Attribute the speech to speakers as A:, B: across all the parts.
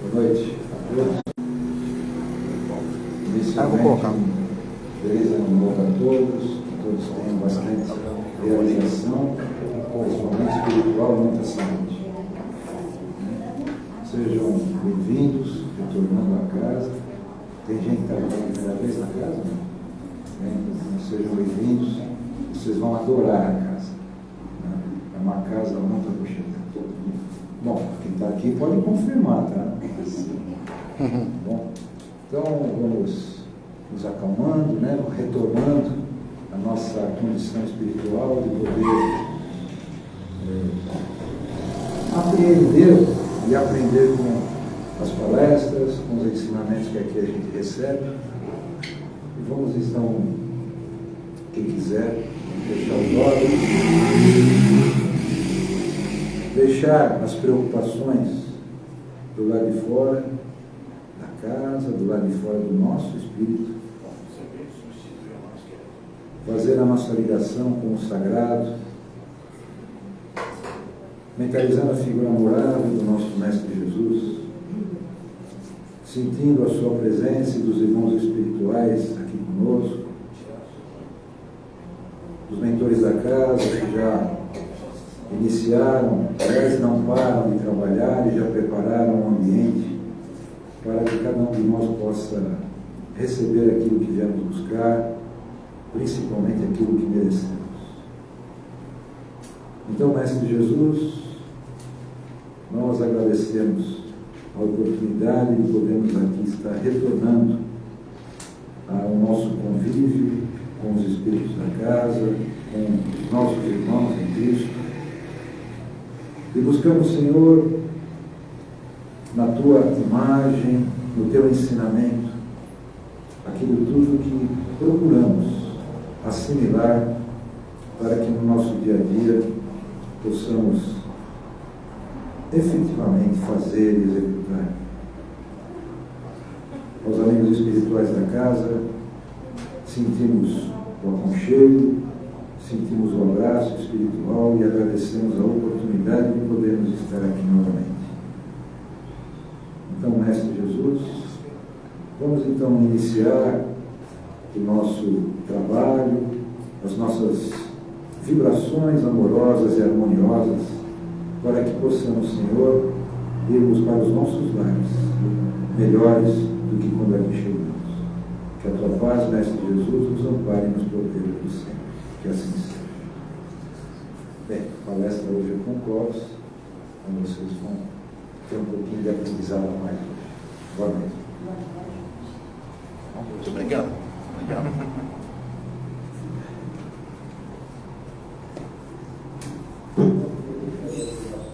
A: Boa noite a todos. Feliz ano novo a todos, que todos tenham bastante realização, principalmente espiritual e muita saúde. Sejam bem-vindos, retornando à casa. Tem gente que está pela primeira vez na casa, né? Sejam bem-vindos, vocês vão adorar a casa. É uma casa muito aconchegante. Bom, quem está aqui pode confirmar, tá? Bom, então vamos nos acalmando, né? Retomando a nossa condição espiritual de poder apreender e aprender com as palestras, com os ensinamentos que aqui a gente recebe. E vamos então, quem quiser, fechar os olhos, deixar as preocupações do lado de fora da casa, do lado de fora do nosso espírito, fazer a nossa ligação com o sagrado, mentalizando a figura amorável do nosso Mestre Jesus, sentindo a sua presença e dos irmãos espirituais aqui conosco, os mentores da casa que já iniciaram, mas não param de trabalhar e já prepararam um ambiente para que cada um de nós possa receber aquilo que viemos buscar, principalmente aquilo que merecemos. Então, Mestre Jesus, nós agradecemos a oportunidade de podermos aqui estar retornando ao nosso convívio com os espíritos da casa, com os nossos irmãos em Cristo. E buscamos, Senhor, na Tua imagem, no Teu ensinamento, aquilo tudo que procuramos assimilar para que no nosso dia a dia possamos efetivamente fazer e executar. Aos amigos espirituais da casa, sentimos o aconchego, sentimos o abraço espiritual e agradecemos a oportunidade de podermos estar aqui novamente. Então, Mestre Jesus, vamos então iniciar o nosso trabalho, as nossas vibrações amorosas e harmoniosas, para que possamos, Senhor, irmos para os nossos lares melhores do que quando aqui chegamos. Que a Tua paz, Mestre Jesus, nos ampare e nos proteja por sempre. Que assim seja. Bem, a palestra hoje é com Clóvis, então vocês vão ter um pouquinho de aprendizado a mais hoje. Boa noite.
B: Muito obrigado.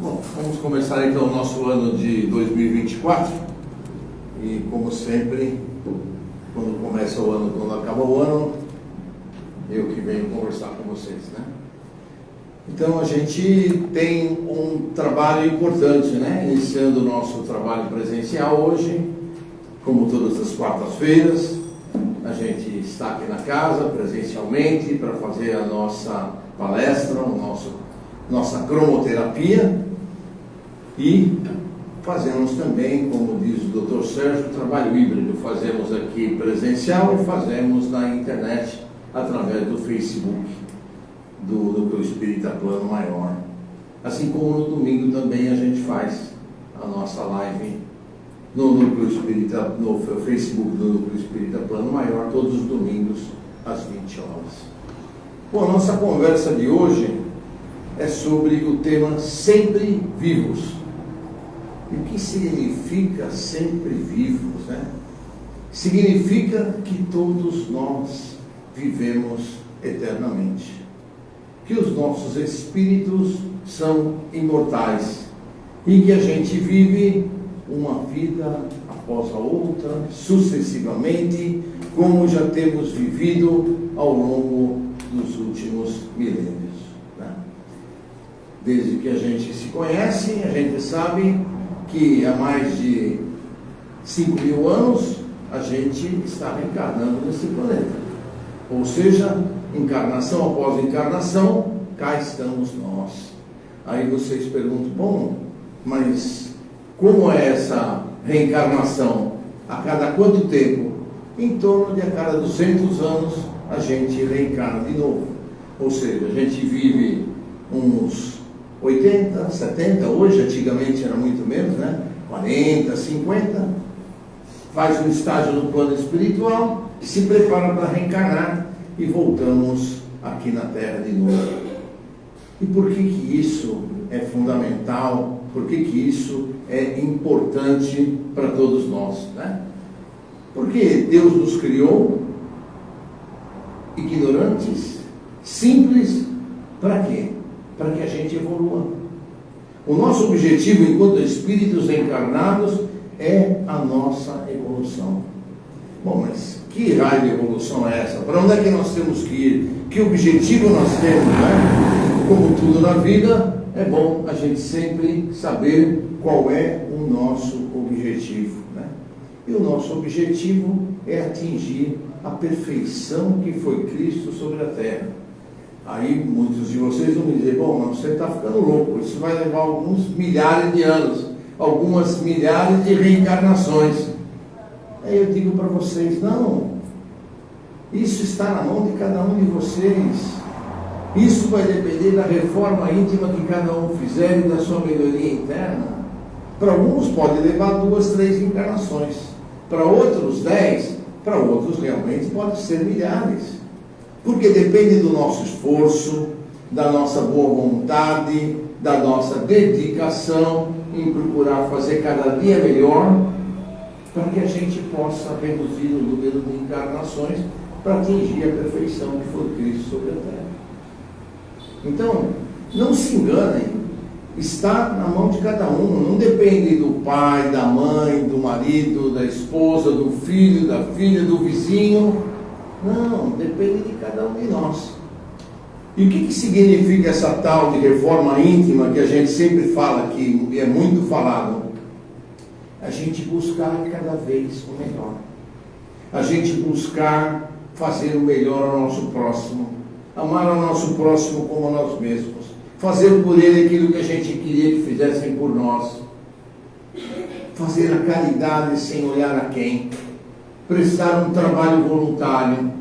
B: Bom, vamos começar então o nosso ano de 2024 e, como sempre, quando começa o ano, quando acaba o ano, eu que venho conversar com vocês, né? Então a gente tem um trabalho importante, né? Iniciando o nosso trabalho presencial hoje, como todas as quartas-feiras, a gente está aqui na casa presencialmente para fazer a nossa palestra, nossa cromoterapia e fazemos também, como diz o Dr. Sérgio, trabalho híbrido. Fazemos aqui presencial e fazemos na internet através do Facebook do Núcleo Espírita Plano Maior. Assim como no domingo também a gente faz a nossa live no Núcleo Espírita, no Facebook do Núcleo Espírita Plano Maior, todos os domingos às 20 horas. Bom, a nossa conversa de hoje é sobre o tema Sempre Vivos. E o que significa sempre vivos, né? Significa que todos nós vivemos eternamente, que os nossos espíritos são imortais e que a gente vive uma vida após a outra, sucessivamente, como já temos vivido ao longo dos últimos milênios, né? Desde que a gente se conhece, a gente sabe que há mais de 5.000 anos a gente está reencarnando nesse planeta. Ou seja, encarnação após encarnação, cá estamos nós. Aí vocês perguntam, bom, mas como é essa reencarnação a cada quanto tempo? Em torno de a cada 200 anos a gente reencarna de novo. Ou seja, a gente vive uns 80, 70, hoje, antigamente era muito menos, né? 40, 50, faz um estágio no plano espiritual, se prepara para reencarnar e voltamos aqui na Terra de novo. E por que isso é fundamental? Por que isso é importante para todos nós, né? Porque Deus nos criou ignorantes, simples, para quê? Para que a gente evolua. O nosso objetivo enquanto espíritos encarnados é a nossa evolução. Bom, mas que raio de evolução é essa? Para onde é que nós temos que ir? Que objetivo nós temos, né? Como tudo na vida, é bom a gente sempre saber qual é o nosso objetivo, né? E o nosso objetivo é atingir a perfeição que foi Cristo sobre a Terra. Aí muitos de vocês vão me dizer, bom, mas você está ficando louco, isso vai levar alguns milhares de anos, algumas milhares de reencarnações. Aí eu digo para vocês, não, isso está na mão de cada um de vocês. Isso vai depender da reforma íntima que cada um fizer e da sua melhoria interna. Para alguns pode levar 2, 3 encarnações, para outros 10, para outros realmente pode ser milhares. Porque depende do nosso esforço, da nossa boa vontade, da nossa dedicação em procurar fazer cada dia melhor, para que a gente possa reduzir o número de encarnações para atingir a perfeição que foi Cristo sobre a Terra. Então, não se enganem, está na mão de cada um, não depende do pai, da mãe, do marido, da esposa, do filho, da filha, do vizinho. Não, depende de cada um de nós. E o que significa essa tal de reforma íntima que a gente sempre fala aqui, e é muito falado? A gente buscar cada vez o melhor. A gente buscar fazer o melhor ao nosso próximo. Amar ao nosso próximo como a nós mesmos. Fazer por ele aquilo que a gente queria que fizessem por nós. Fazer a caridade sem olhar a quem. Prestar um trabalho voluntário,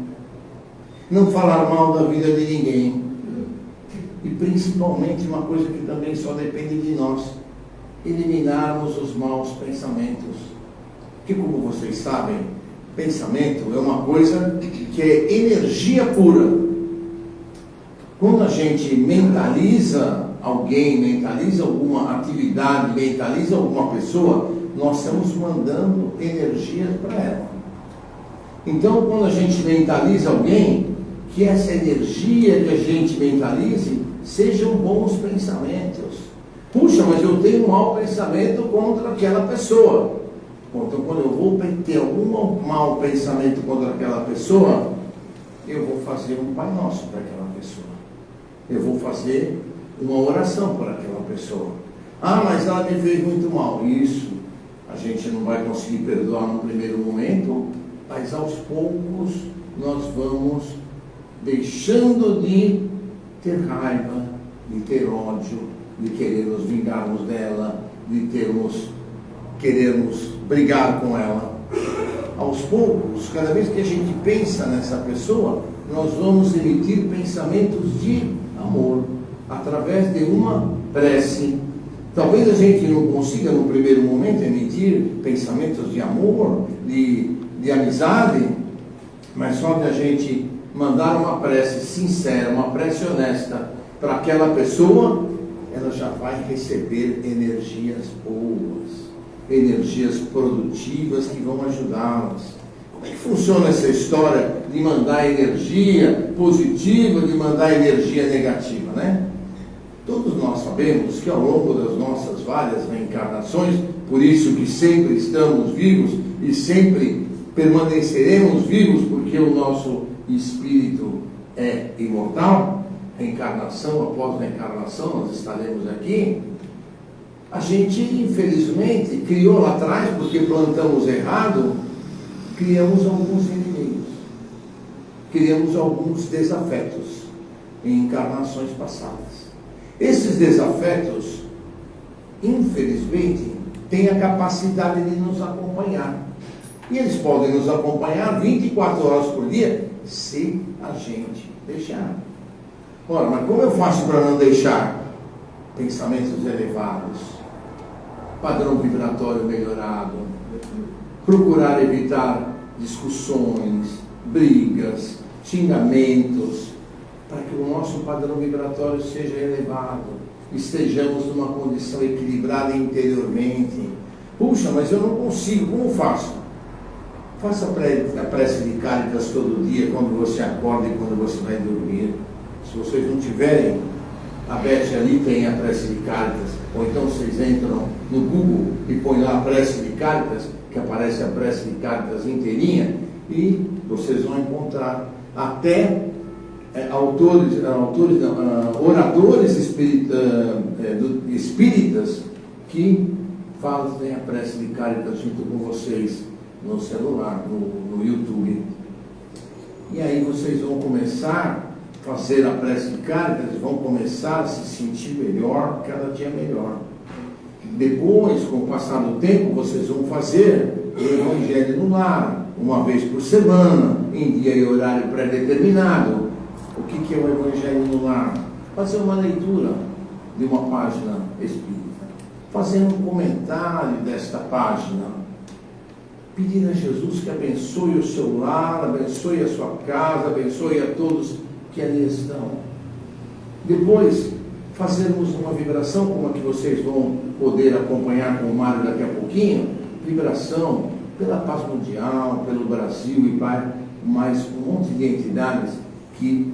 B: não falar mal da vida de ninguém, e principalmente uma coisa que também só depende de nós, eliminarmos os maus pensamentos, que como vocês sabem, pensamento é uma coisa que é energia pura. Quando a gente mentaliza alguém, mentaliza alguma atividade, mentaliza alguma pessoa, nós estamos mandando energias para ela. Então, quando a gente mentaliza alguém, que essa energia que a gente mentalize sejam bons pensamentos. Puxa, mas eu tenho um mau pensamento contra aquela pessoa. Então, quando eu vou ter algum mau pensamento contra aquela pessoa, eu vou fazer um Pai Nosso para aquela pessoa. Eu vou fazer uma oração para aquela pessoa. Ah, mas ela me fez muito mal. Isso, a gente não vai conseguir perdoar no primeiro momento, mas aos poucos nós vamos deixando de ter raiva, de ter ódio, de querer nos vingarmos dela, de querermos brigar com ela. Aos poucos, cada vez que a gente pensa nessa pessoa, nós vamos emitir pensamentos de amor, através de uma prece. Talvez a gente não consiga no primeiro momento emitir pensamentos de amor, de amizade, mas só de a gente mandar uma prece sincera, uma prece honesta para aquela pessoa, ela já vai receber energias boas, energias produtivas que vão ajudá-las. Como é que funciona essa história de mandar energia positiva, de mandar energia negativa, né? Todos nós sabemos que ao longo das nossas várias reencarnações, por isso que sempre estamos vivos e sempre permaneceremos vivos, porque o nosso espírito é imortal, reencarnação após reencarnação, nós estaremos aqui. A gente, infelizmente, criou lá atrás, porque plantamos errado, criamos alguns inimigos, criamos alguns desafetos em encarnações passadas. Esses desafetos, infelizmente, têm a capacidade de nos acompanhar. E eles podem nos acompanhar 24 horas por dia, se a gente deixar. Ora, mas como eu faço para não deixar? Pensamentos elevados, padrão vibratório melhorado, procurar evitar discussões, brigas, xingamentos, para que o nosso padrão vibratório seja elevado, estejamos numa condição equilibrada interiormente. Puxa, mas eu não consigo, como faço? Faça a prece de Cáritas todo dia, quando você acorda e quando você vai dormir. Se vocês não tiverem, a Beth ali tem a prece de Cáritas, ou então vocês entram no Google e põem lá a prece de Cáritas, que aparece a prece de Cáritas inteirinha, e vocês vão encontrar até oradores espíritas que fazem a prece de Cáritas junto com vocês no celular, no YouTube. E aí vocês vão começar a fazer a prece de Cáritas e vão começar a se sentir melhor, cada dia melhor. Depois, com o passar do tempo, vocês vão fazer o Evangelho no Lar, uma vez por semana, em dia e horário pré-determinado. O que é o Evangelho no Lar? Fazer uma leitura de uma página espírita, fazer um comentário desta página, pedir a Jesus que abençoe o seu lar, abençoe a sua casa, abençoe a todos que ali estão. Depois, fazermos uma vibração, como a que vocês vão poder acompanhar com o Mário daqui a pouquinho, vibração pela paz mundial, pelo Brasil e mais um monte de entidades que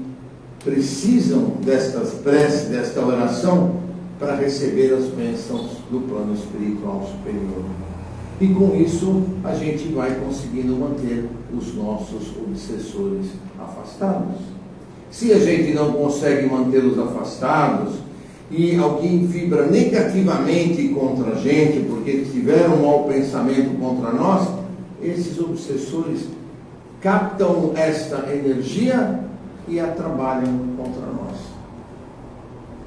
B: precisam destas preces, desta oração, para receber as bênçãos do plano espiritual superior. E com isso, a gente vai conseguindo manter os nossos obsessores afastados. Se a gente não consegue mantê-los afastados, e alguém vibra negativamente contra a gente, porque tiveram um mau pensamento contra nós, esses obsessores captam esta energia e a trabalham contra nós.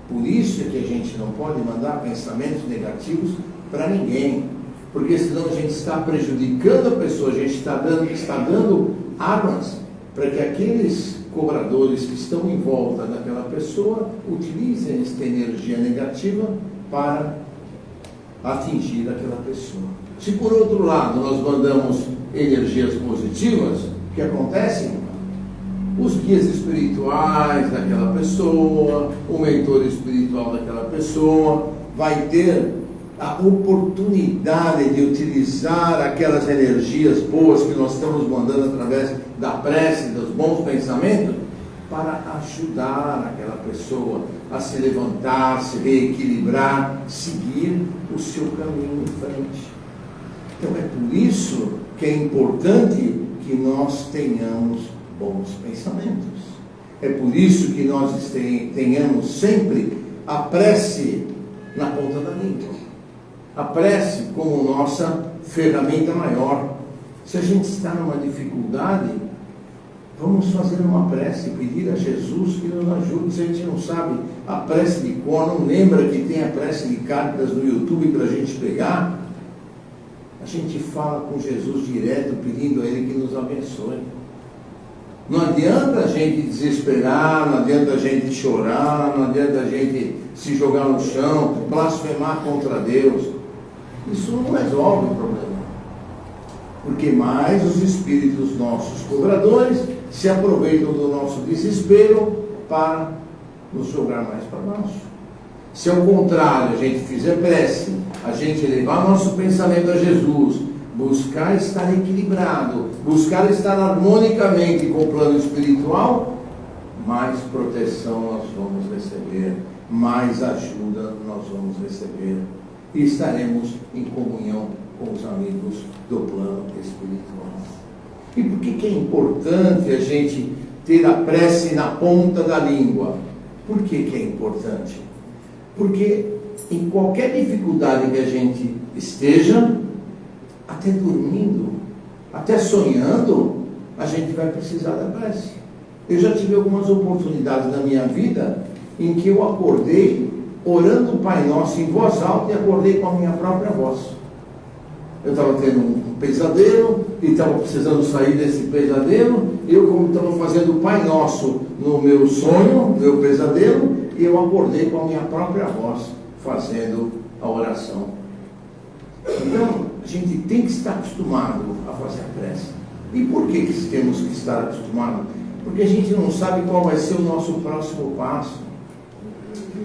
B: Por isso é que a gente não pode mandar pensamentos negativos para ninguém, porque senão a gente está prejudicando a pessoa, a gente está dando armas para que aqueles cobradores que estão em volta daquela pessoa utilizem esta energia negativa para atingir aquela pessoa. Se por outro lado nós mandamos energias positivas, o que acontece? Os guias espirituais daquela pessoa, o mentor espiritual daquela pessoa vai ter a oportunidade de utilizar aquelas energias boas que nós estamos mandando através da prece, dos bons pensamentos, para ajudar aquela pessoa a se levantar, se reequilibrar, seguir o seu caminho em frente. Então é por isso que é importante que nós tenhamos bons pensamentos. É por isso que nós tenhamos sempre a prece na ponta da língua. A prece como nossa ferramenta maior. Se a gente está numa dificuldade, vamos fazer uma prece, pedir a Jesus que nos ajude. Se a gente não sabe a prece de cor, não lembra que tem a prece de Cáritas no YouTube para a gente pegar, a gente fala com Jesus direto, pedindo a Ele que nos abençoe. Não adianta a gente desesperar, não adianta a gente chorar, não adianta a gente se jogar no chão, blasfemar contra Deus. Isso não resolve o problema. Porque mais os espíritos nossos cobradores se aproveitam do nosso desespero para nos jogar mais para baixo. Se ao contrário a gente fizer prece, a gente levar nosso pensamento a Jesus, buscar estar equilibrado, buscar estar harmonicamente com o plano espiritual, mais proteção nós vamos receber, mais ajuda nós vamos receber e estaremos em comunhão com os amigos do plano espiritual. E por que é importante a gente ter a prece na ponta da língua? Por que é importante? Porque em qualquer dificuldade que a gente esteja, até dormindo, até sonhando, a gente vai precisar da prece. Eu já tive algumas oportunidades na minha vida em que eu acordei orando o Pai Nosso em voz alta e acordei com a minha própria voz. Eu estava tendo um pesadelo e estava precisando sair desse pesadelo. Eu, como estava fazendo o Pai Nosso no meu sonho, no meu pesadelo, e eu acordei com a minha própria voz fazendo a oração. Então, a gente tem que estar acostumado a fazer a prece. E por que temos que estar acostumados? Porque a gente não sabe qual vai ser o nosso próximo passo.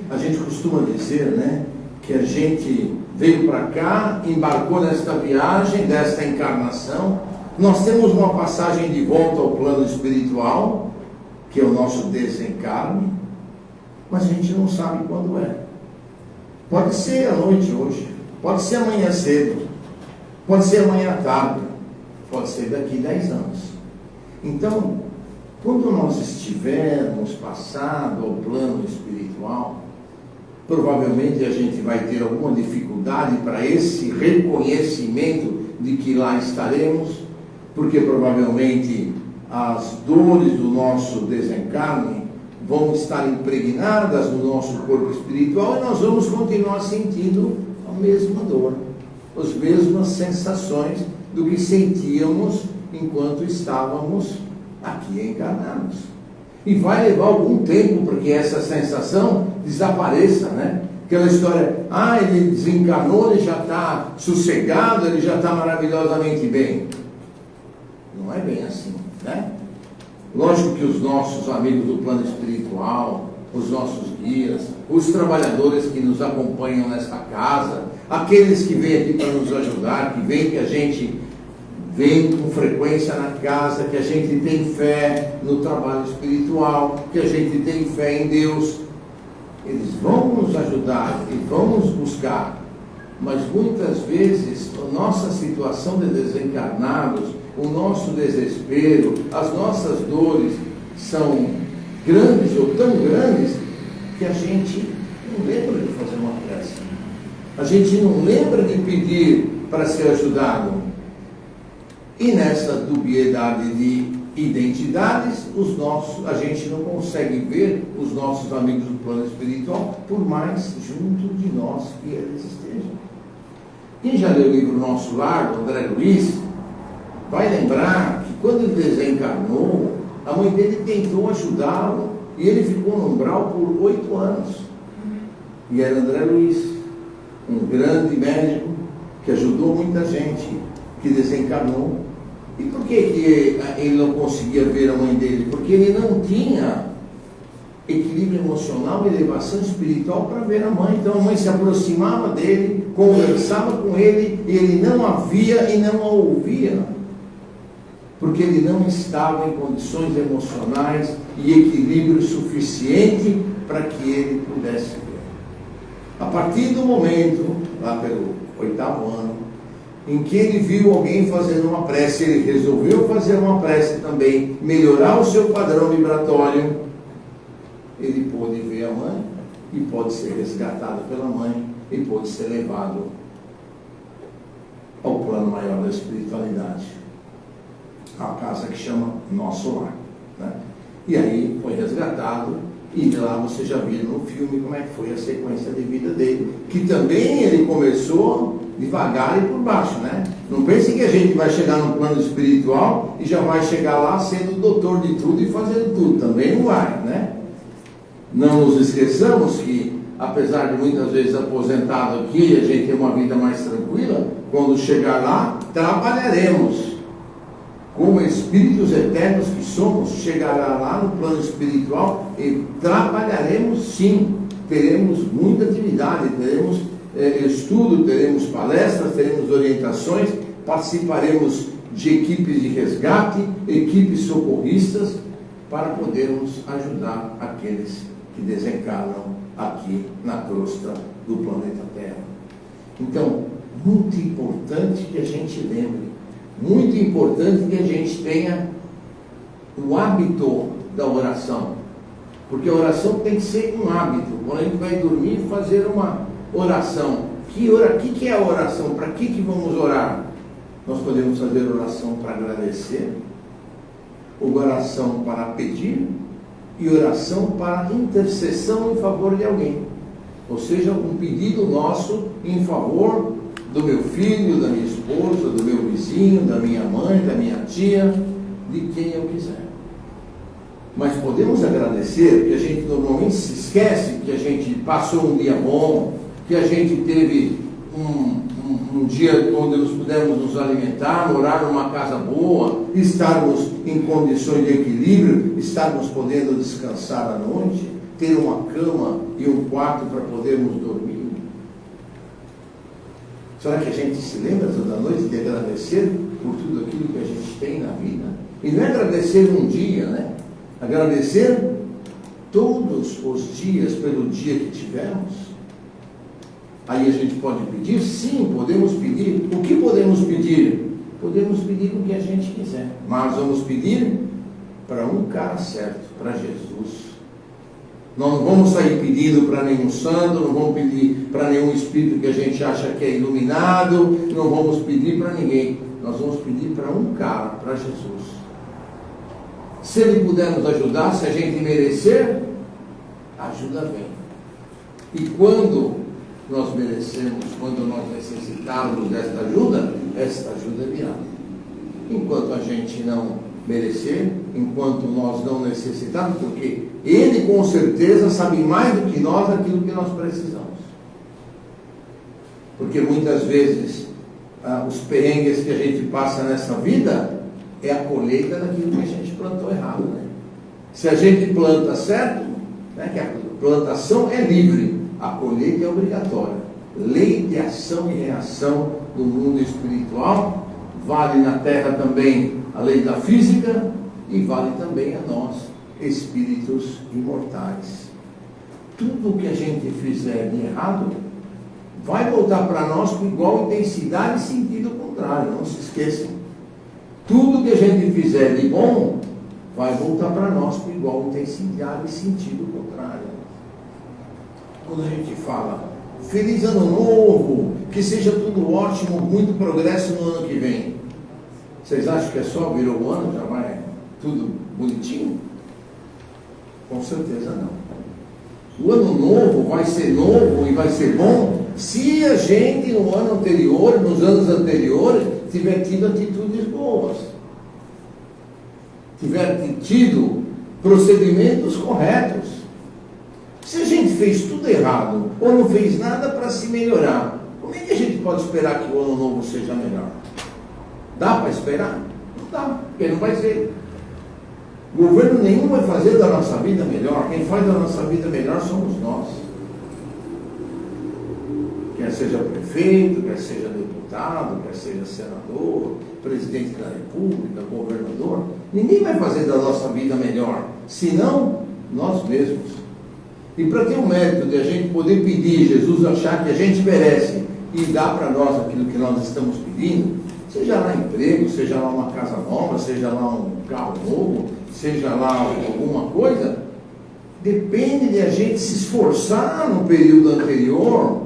B: A gente costuma dizer, né, que a gente veio para cá, embarcou nesta viagem, desta encarnação. Nós temos uma passagem de volta ao plano espiritual, que é o nosso desencarne, mas a gente não sabe quando é. Pode ser à noite hoje, pode ser amanhã cedo, pode ser amanhã à tarde, pode ser daqui 10 anos. Então, quando nós estivermos passado ao plano espiritual, provavelmente a gente vai ter alguma dificuldade para esse reconhecimento de que lá estaremos, porque provavelmente as dores do nosso desencarne vão estar impregnadas no nosso corpo espiritual e nós vamos continuar sentindo a mesma dor, as mesmas sensações do que sentíamos enquanto estávamos aqui encarnados. E vai levar algum tempo para que essa sensação desapareça, né? Aquela história, ele desencarnou, ele já está sossegado, ele já está maravilhosamente bem. Não é bem assim, né? Lógico que os nossos amigos do plano espiritual, os nossos guias, os trabalhadores que nos acompanham nesta casa, aqueles que vêm aqui para nos ajudar, que veem que a gente vem com frequência na casa, que a gente tem fé no trabalho espiritual, que a gente tem fé em Deus, eles vão nos ajudar e vão nos buscar, mas muitas vezes a nossa situação de desencarnados, o nosso desespero, as nossas dores são grandes ou tão grandes que a gente não lembra de fazer uma prece, a gente não lembra de pedir para ser ajudado. E nessa dubiedade de identidades, a gente não consegue ver os nossos amigos do plano espiritual, por mais junto de nós que eles estejam. Quem já leu o livro Nosso Lar, do André Luiz, vai lembrar que quando ele desencarnou, a mãe dele tentou ajudá-lo e ele ficou no umbral por 8 anos. E era André Luiz, um grande médico que ajudou muita gente, que desencarnou. E por que ele não conseguia ver a mãe dele? Porque ele não tinha equilíbrio emocional e elevação espiritual para ver a mãe. Então a mãe se aproximava dele, conversava com ele, e ele não a via e não a ouvia, porque ele não estava em condições emocionais e equilíbrio suficiente para que ele pudesse ver. A partir do momento, lá pelo 8º ano, em que ele viu alguém fazendo uma prece, ele resolveu fazer uma prece também, melhorar o seu padrão vibratório, ele pôde ver a mãe e pode ser resgatado pela mãe e pode ser levado ao plano maior da espiritualidade, a casa que chama Nosso Lar, né? E aí foi resgatado, e lá você já viu no filme como é que foi a sequência de vida dele, que também ele começou devagar e por baixo, né? Não pense que a gente vai chegar no plano espiritual e já vai chegar lá sendo o doutor de tudo e fazendo tudo, também não vai, né? Não nos esqueçamos que, apesar de muitas vezes aposentado aqui, a gente ter uma vida mais tranquila, quando chegar lá, trabalharemos. Como espíritos eternos que somos, chegará lá no plano espiritual e trabalharemos sim, teremos muita atividade, teremos estudo, teremos palestras, teremos orientações, participaremos de equipes de resgate, equipes socorristas, para podermos ajudar aqueles que desencarnam aqui na crosta do planeta Terra. Então, muito importante que a gente lembre, muito importante que a gente tenha o hábito da oração, porque a oração tem que ser um hábito. Quando a gente vai dormir, fazer uma oração. Que é a oração? Para que vamos orar? Nós podemos fazer oração para agradecer, oração para pedir e oração para intercessão em favor de alguém. Ou seja, um pedido nosso em favor do meu filho, da minha esposa, do meu vizinho, da minha mãe, da minha tia, de quem eu quiser. Mas podemos agradecer, que a gente normalmente se esquece que a gente passou um dia bom, que a gente teve um dia onde nós pudemos nos alimentar, morar numa casa boa, estarmos em condições de equilíbrio, estarmos podendo descansar à noite, ter uma cama e um quarto para podermos dormir. Será que a gente se lembra toda noite de agradecer por tudo aquilo que a gente tem na vida? E não é agradecer um dia, né? Agradecer todos os dias pelo dia que tivemos. Aí a gente pode pedir? Sim, podemos pedir. O que podemos pedir? Podemos pedir o que a gente quiser. Mas vamos pedir para um cara certo, para Jesus. Nós não vamos sair pedindo para nenhum santo, não vamos pedir para nenhum espírito que a gente acha que é iluminado, não vamos pedir para ninguém. Nós vamos pedir para um cara, para Jesus. Se Ele puder nos ajudar, se a gente merecer, a ajuda vem. E quando nós merecemos, quando nós necessitarmos desta ajuda, esta ajuda virá. Enquanto a gente não merecer, enquanto nós não necessitarmos, porque Ele com certeza sabe mais do que nós aquilo que nós precisamos. Porque muitas vezes os perrengues que a gente passa nessa vida é a colheita daquilo que a gente plantou errado, né? Se a gente planta certo, né, que a plantação é livre, a colheita é obrigatória. Lei de ação e reação do mundo espiritual, vale na terra também a lei da física e vale também a nós, espíritos imortais. Tudo que a gente fizer de errado vai voltar para nós com igual intensidade e sentido contrário, não se esqueçam. Tudo que a gente fizer de bom vai voltar para nós com igual intensidade e sentido contrário. Quando a gente fala feliz ano novo, que seja tudo ótimo, muito progresso no ano que vem, vocês acham que é só virou o ano, já vai tudo bonitinho? Com certeza não. O ano novo vai ser novo e vai ser bom se a gente no ano anterior, nos anos anteriores, tiver tido atitudes boas, tiver tido procedimentos corretos. Se a gente fez tudo errado ou não fez nada para se melhorar, como é que a gente pode esperar que o ano novo seja melhor? Dá para esperar? Não dá, porque não vai ser. Governo nenhum vai fazer da nossa vida melhor. Quem faz da nossa vida melhor somos nós. Quer seja prefeito, quer seja deputado, quer seja senador, presidente da república, governador, ninguém vai fazer da nossa vida melhor, senão nós mesmos. E para ter o mérito de a gente poder pedir, Jesus achar que a gente merece e dar para nós aquilo que nós estamos pedindo, seja lá emprego, seja lá uma casa nova, seja lá um carro novo, seja lá alguma coisa, depende de a gente se esforçar no período anterior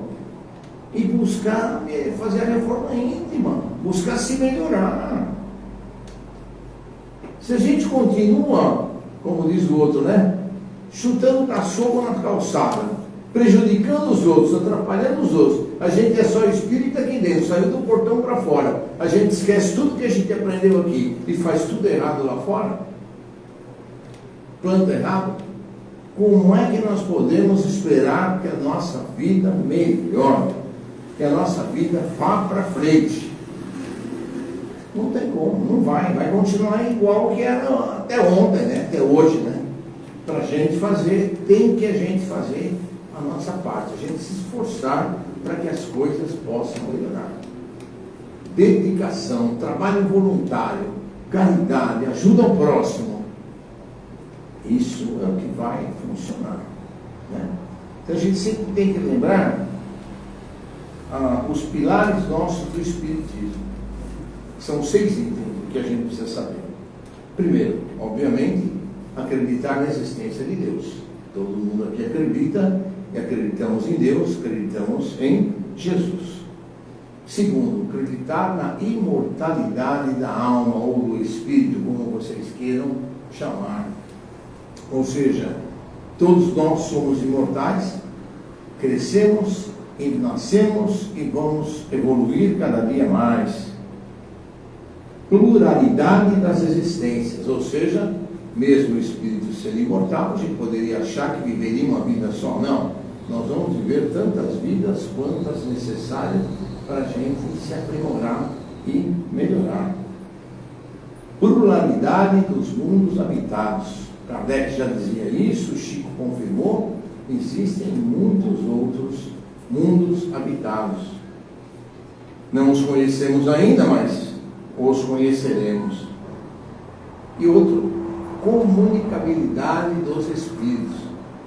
B: e buscar fazer a reforma íntima, buscar se melhorar. Se a gente continua, como diz o outro, né, chutando cachorro na calçada, prejudicando os outros, atrapalhando os outros, a gente é só espírito aqui dentro, saiu do portão para fora, a gente esquece tudo que a gente aprendeu aqui e faz tudo errado lá fora, planta errado. Como é que nós podemos esperar que a nossa vida melhore, que a nossa vida vá para frente? Não tem como, não vai continuar igual que era até ontem, né? Até hoje, né? Para a gente fazer, tem que a gente fazer a nossa parte, a gente se esforçar para que as coisas possam melhorar. Dedicação, trabalho voluntário, caridade, ajuda ao próximo, isso é o que vai funcionar, né? Então a gente sempre tem que lembrar os pilares nossos do Espiritismo. São 6 itens que a gente precisa saber. Primeiro, obviamente, acreditar na existência de Deus. Todo mundo aqui acredita, e acreditamos em Deus, acreditamos em Jesus. Segundo, acreditar na imortalidade da alma ou do espírito, como vocês queiram chamar. Ou seja, todos nós somos imortais, crescemos, e nascemos e vamos evoluir cada dia mais. Pluralidade das existências, ou seja, mesmo o espírito sendo imortal, a gente poderia achar que viveria uma vida só. Não, nós vamos viver tantas vidas quantas necessárias para a gente se aprimorar e melhorar. Pluralidade dos mundos habitados. Kardec já dizia isso, Chico confirmou, existem muitos outros mundos habitados. Não os conhecemos ainda, mas os conheceremos. E outro, comunicabilidade dos espíritos.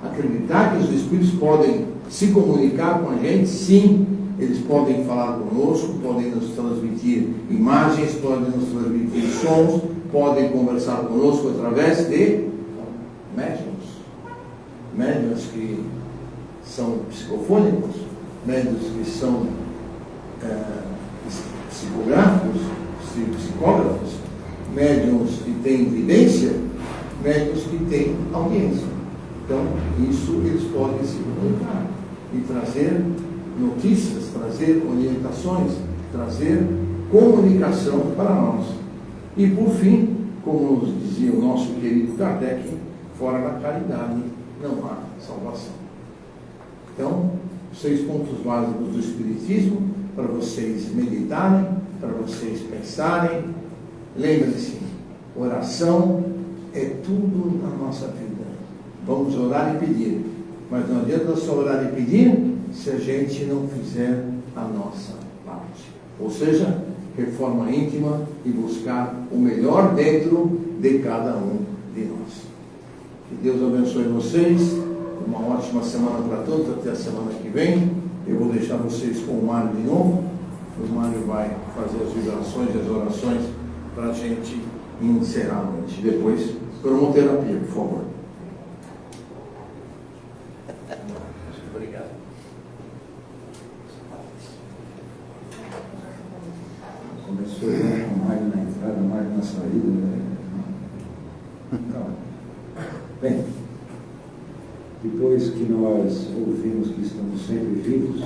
B: Acreditar que os espíritos podem se comunicar com a gente, sim, eles podem falar conosco, podem nos transmitir imagens, podem nos transmitir sons, podem conversar conosco através de médiuns. Médiuns que são psicofônicos, médiuns que são psicográficos, psicógrafos, médiuns que têm evidência, médiuns que têm audiência. Então, isso eles podem se comunicar e trazer notícias, trazer orientações, trazer comunicação para nós. E por fim, como nos dizia o nosso querido Kardec, fora da caridade não há salvação. Então, 6 pontos básicos do Espiritismo para vocês meditarem, para vocês pensarem. Lembre-se, oração é tudo na nossa vida. Vamos orar e pedir, mas não adianta só orar e pedir se a gente não fizer a nossa parte. Ou seja, reforma íntima e buscar o melhor dentro de cada um de nós. Que Deus abençoe vocês. Uma ótima semana para todos. Até a semana que vem. Eu vou deixar vocês com o Mário de novo. O Mário vai fazer as vibrações e as orações para a gente encerrar a noite. Depois, cromoterapia, por favor. Obrigado.
A: Começou com o Mário na entrada, o Mário na saída. Né? Então, bem, depois que nós ouvimos que estamos sempre vivos,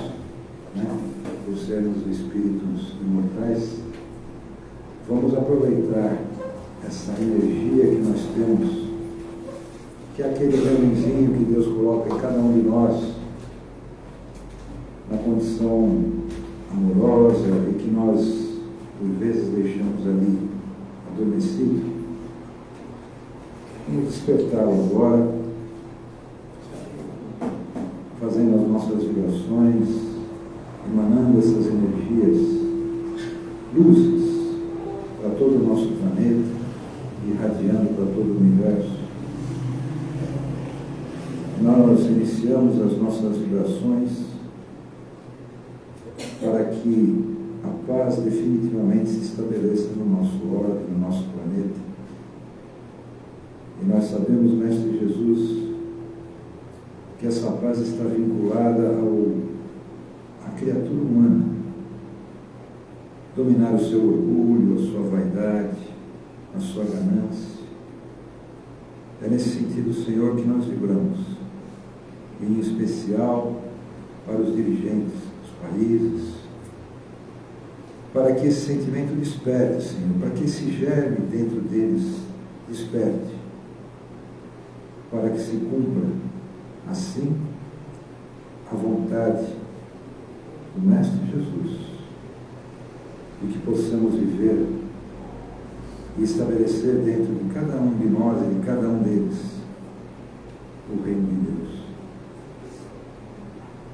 A: né, por sermos espíritos imortais, vamos aproveitar essa energia que nós temos, que é aquele remenzinho que Deus coloca em cada um de nós, na condição amorosa e que nós por vezes deixamos ali adormecido. Vamos despertá-lo agora, fazendo as nossas vibrações, emanando essas energias, luzes para todo o nosso planeta, irradiando para todo o universo. Nós iniciamos as nossas vibrações para que a paz definitivamente se estabeleça no nosso orbe, no nosso planeta. E nós sabemos, Mestre Jesus, que essa paz está vinculada à criatura humana. Dominar o seu orgulho, a sua vaidade, a sua ganância. É nesse sentido, Senhor, que nós vibramos. Em especial para os dirigentes dos países, para que esse sentimento desperte, Senhor, para que esse germe dentro deles desperte, para que se cumpra assim a vontade do Mestre Jesus, e que possamos viver e estabelecer dentro de cada um de nós e de cada um deles o reino de Deus.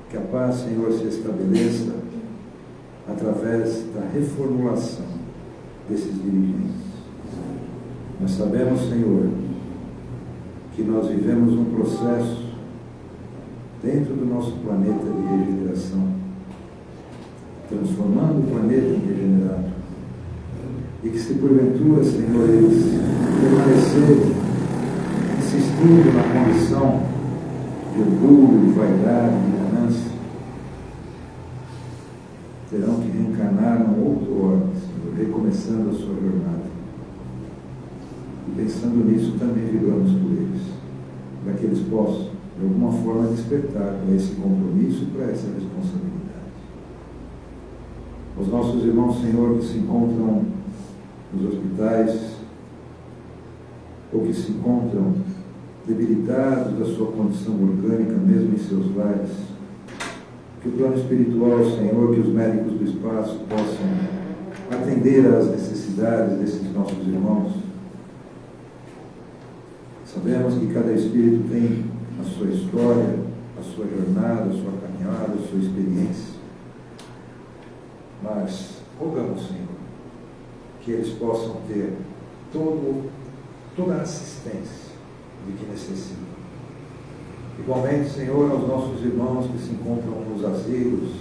A: Que a paz, Senhor, se estabeleça através da reformulação desses dirigentes. Nós sabemos, Senhor, que nós vivemos um processo dentro do nosso planeta de regeneração, transformando o planeta em regenerado. E que se porventura, Senhor, eles permanecerem insistindo na condição de orgulho, de vaidade, de ganância, terão que reencarnar num outro ordem, Senhor, recomeçando a sua jornada. E pensando nisso, também vibramos por eles, para que eles possam de alguma forma, despertar para esse compromisso e para essa responsabilidade. Os nossos irmãos, Senhor, que se encontram nos hospitais ou que se encontram debilitados da sua condição orgânica, mesmo em seus lares, que o plano espiritual, Senhor, que os médicos do espaço possam atender às necessidades desses nossos irmãos. Sabemos que cada espírito tem a sua história, a sua jornada, a sua caminhada, a sua experiência. Mas rogamos, Senhor, que eles possam ter toda a assistência de que necessitam. Igualmente, Senhor, aos nossos irmãos que se encontram nos asilos,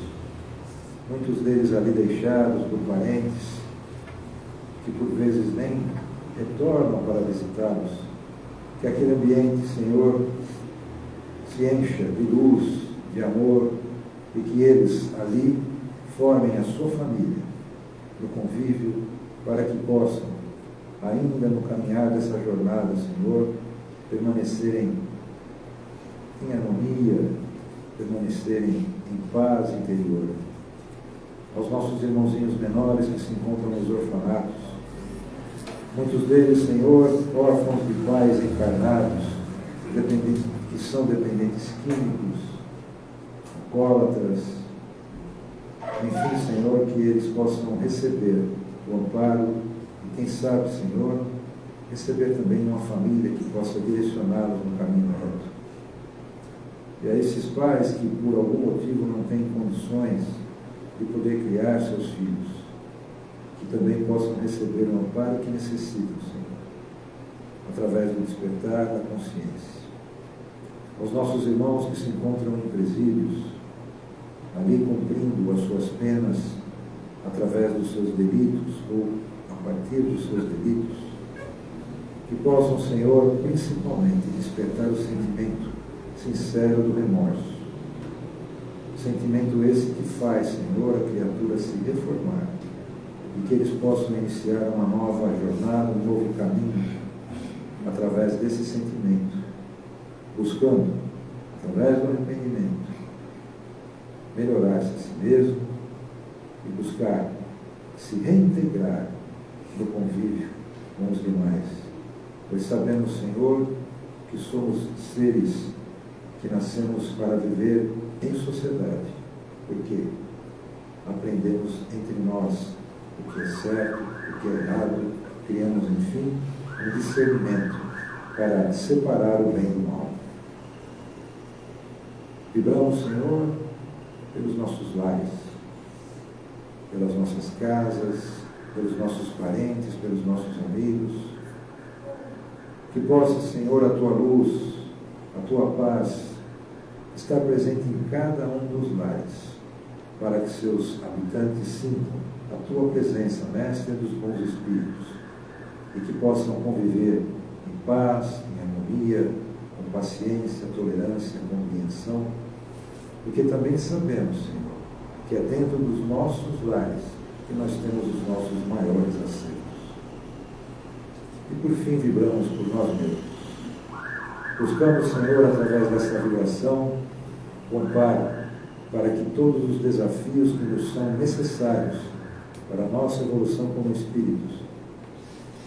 A: muitos deles ali deixados por parentes, que por vezes nem retornam para visitá-los, que aquele ambiente, Senhor, se encha de luz, de amor, e que eles ali formem a sua família, no convívio, para que possam, ainda no caminhar dessa jornada, Senhor, permanecerem em harmonia, permanecerem em paz interior. Aos nossos irmãozinhos menores que se encontram nos orfanatos, muitos deles, Senhor, órfãos de pais encarnados, que são dependentes químicos, alcoólatras, enfim, Senhor, que eles possam receber o amparo e, quem sabe, Senhor, receber também uma família que possa direcioná-los no caminho reto. E a esses pais que, por algum motivo, não têm condições de poder criar seus filhos, que também possam receber o amparo que necessitam, Senhor, através do despertar da consciência. Aos nossos irmãos que se encontram em presídios, ali cumprindo as suas penas através dos seus delitos ou a partir dos seus delitos, que possam, Senhor, principalmente despertar o sentimento sincero do remorso. Sentimento esse que faz, Senhor, a criatura se reformar e que eles possam iniciar uma nova jornada, um novo caminho através desse sentimento, buscando, através do arrependimento, melhorar-se a si mesmo e buscar se reintegrar no convívio com os demais. Pois sabemos, Senhor, que somos seres que nascemos para viver em sociedade, porque aprendemos entre nós o que é certo, o que é errado, criamos, enfim, um discernimento para separar o bem do mal. Vibramos, Senhor, pelos nossos lares, pelas nossas casas, pelos nossos parentes, pelos nossos amigos. Que possa, Senhor, a Tua luz, a Tua paz, estar presente em cada um dos lares, para que seus habitantes sintam a Tua presença, Mestre dos bons espíritos, e que possam conviver em paz, em harmonia, com paciência, tolerância, compreensão, porque também sabemos, Senhor, que é dentro dos nossos lares que nós temos os nossos maiores acertos. E por fim vibramos por nós mesmos. Buscamos, Senhor, através dessa vibração, o amparo para que todos os desafios que nos são necessários para a nossa evolução como espíritos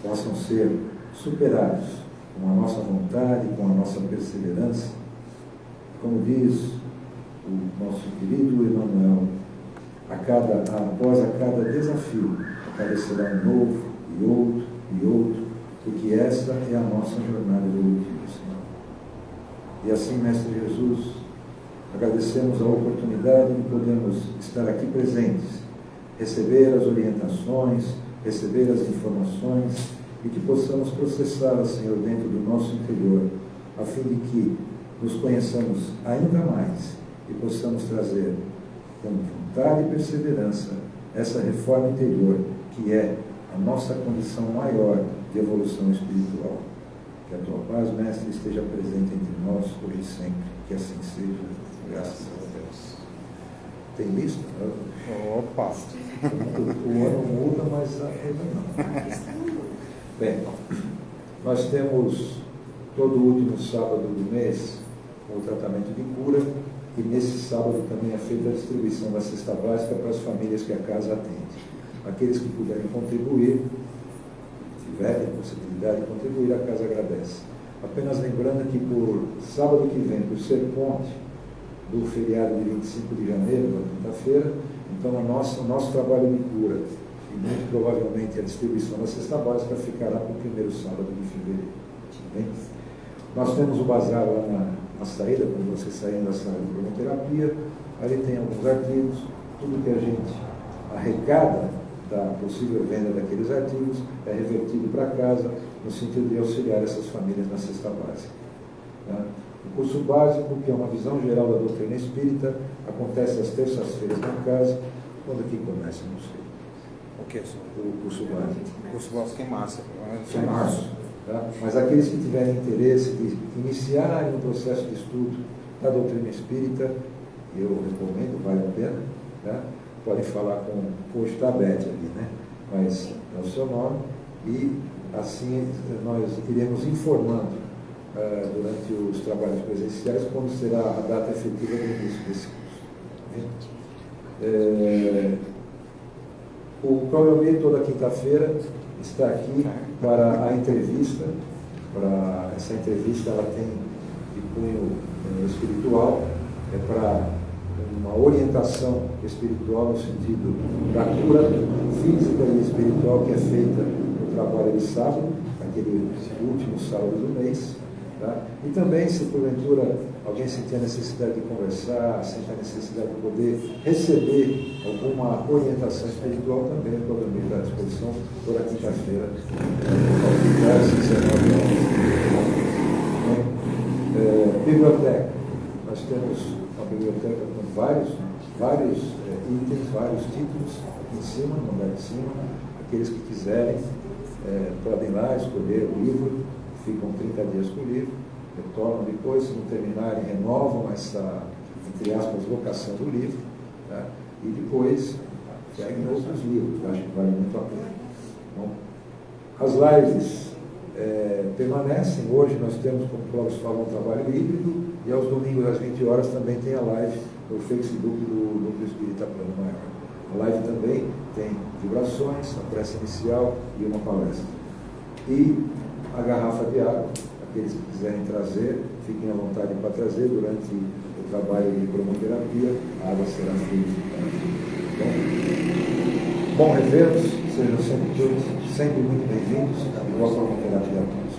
A: possam ser superados com a nossa vontade, com a nossa perseverança. Como diz o nosso querido Emmanuel, após a cada desafio aparecerá um novo e outro e outro, porque esta é a nossa jornada evolutiva, Senhor. E assim, Mestre Jesus, agradecemos a oportunidade de podermos estar aqui presentes, receber as orientações, receber as informações e que possamos processá-las, Senhor, dentro do nosso interior, a fim de que nos conheçamos ainda mais e possamos trazer com vontade e perseverança essa reforma interior que é a nossa condição maior de evolução espiritual. Que a Tua paz, Mestre, esteja presente entre nós hoje e sempre. Que assim seja. Graças a Deus. Tem lista?
C: Opa!
A: O ano muda, mas a renda não. Bem, nós temos todo o último sábado do mês com o tratamento de cura, e nesse sábado também é feita a distribuição da cesta básica para as famílias que a casa atende. Aqueles que puderem contribuir, tiverem a possibilidade de contribuir, a casa agradece. Apenas lembrando que por sábado que vem, por ser ponte do feriado de 25 de janeiro, na quinta-feira, então o nosso trabalho de cura e muito provavelmente a distribuição da cesta básica ficará para o primeiro sábado de fevereiro. Bem? Nós temos o bazar lá na saída, quando você sair da sala de cromoterapia, ali tem alguns artigos, tudo que a gente arrecada da possível venda daqueles artigos é revertido para casa, no sentido de auxiliar essas famílias na cesta básica. Tá? O curso básico, que é uma visão geral da doutrina espírita, acontece às terças-feiras na casa. Quando que começa? Não sei.
C: O que, senhor?
A: O curso básico.
C: O curso básico é em março.
A: Em março. Tá? Mas aqueles que tiverem interesse de iniciarem um processo de estudo da doutrina espírita, eu recomendo, vale a pena, tá? Podem falar com, hoje está a Beth ali, né? Mas é o seu nome, e assim nós iremos informando durante os trabalhos presenciais quando será a data efetiva do início desse curso. O Provavelmente toda quinta-feira está aqui para a entrevista. Para essa entrevista, ela tem de cunho espiritual, é para uma orientação espiritual no sentido da cura física e espiritual que é feita no trabalho de sábado, aquele último sábado do mês. Tá? E também, se porventura alguém sentir a necessidade de conversar, sentir a necessidade de poder receber alguma orientação espiritual, também provavelmente está à disposição toda quinta-feira, biblioteca. Nós temos uma biblioteca com vários itens, vários títulos em cima, no andar de cima. Aqueles que quiserem podem ir lá escolher o livro, ficam 30 dias com o livro, retornam depois, se não terminarem, renovam essa, entre aspas, locação do livro, tá? E depois seguem outros livros, acho que vale muito a pena. Bom, as lives permanecem. Hoje nós temos, como o Clóvis falou, um trabalho híbrido, e aos domingos às 20 horas também tem a live no Facebook do Núcleo Espírita Plano Maior. A live também tem vibrações, a prece inicial e uma palestra. E a garrafa de água, aqueles que quiserem trazer, fiquem à vontade para trazer durante o trabalho de cromoterapia, a água será fluidificada. Bom revê-los, sejam sempre todos, sempre muito bem-vindos, e boa cromoterapia.